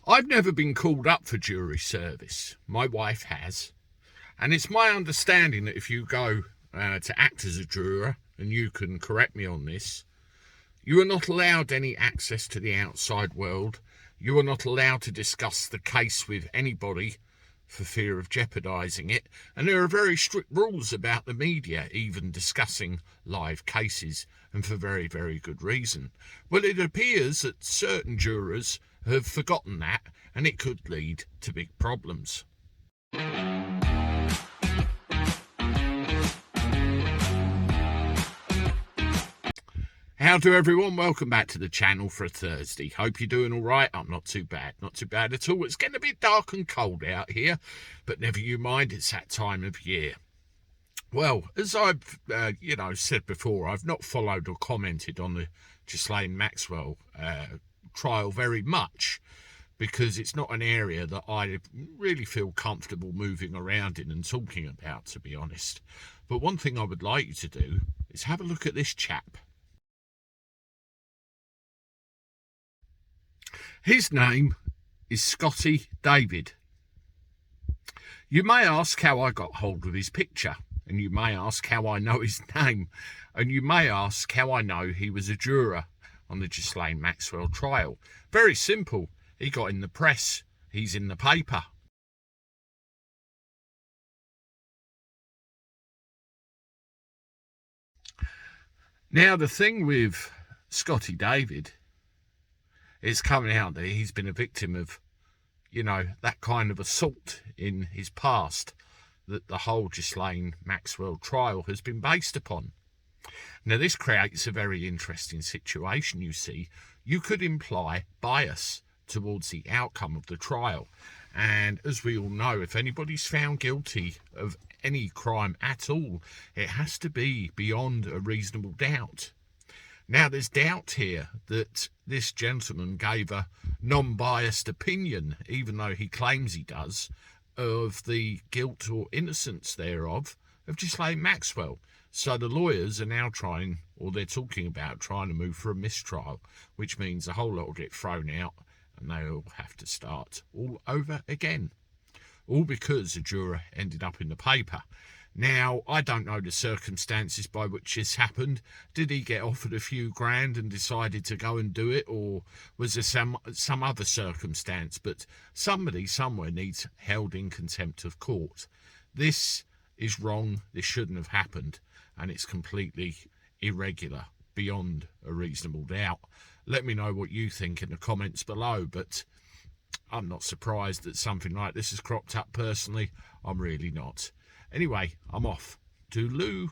I've never been called up for jury service. My wife has. And it's my understanding that if you go to act as a juror, and you can correct me on this, you are not allowed any access to the outside world. You are not allowed to discuss the case with anybody for fear of jeopardising it. And there are very strict rules about the media even discussing live cases, and for very, very good reason. Well, it appears that certain jurors have forgotten that, and it could lead to big problems. How do everyone? Welcome back to the channel for a Thursday. Hope you're doing all right. I'm not too bad. Not too bad at all. It's getting a bit dark and cold out here, but never you mind. It's that time of year. Well, as I've said before, I've not followed or commented on the Ghislaine Maxwell trial very much, because it's not an area that I really feel comfortable moving around in and talking about, to be honest. But one thing I would like you to do is have a look at this chap. His name is Scotty David. You may ask how I got hold of his picture, and you may ask how I know his name, and you may ask how I know he was a juror on the Ghislaine Maxwell trial. Very simple. He got in the press. He's in the paper. Now, the thing with Scotty David is coming out that he's been a victim of, that kind of assault in his past that the whole Ghislaine Maxwell trial has been based upon. Now, this creates a very interesting situation, you see. You could imply bias towards the outcome of the trial. And as we all know, if anybody's found guilty of any crime at all, it has to be beyond a reasonable doubt. Now, there's doubt here that this gentleman gave a non-biased opinion, even though he claims he does, of the guilt or innocence thereof of Ghislaine Maxwell. So the lawyers are now they're talking about trying to move for a mistrial, which means a whole lot will get thrown out and they'll have to start all over again. All because a juror ended up in the paper. Now, I don't know the circumstances by which this happened. Did he get offered a few grand and decided to go and do it, or was there some other circumstance? But somebody somewhere needs held in contempt of court. This is wrong. This shouldn't have happened, and it's completely irregular, beyond a reasonable doubt. Let me know what you think in the comments below, but I'm not surprised that something like this has cropped up personally. I'm really not. Anyway, I'm off. Toodaloo.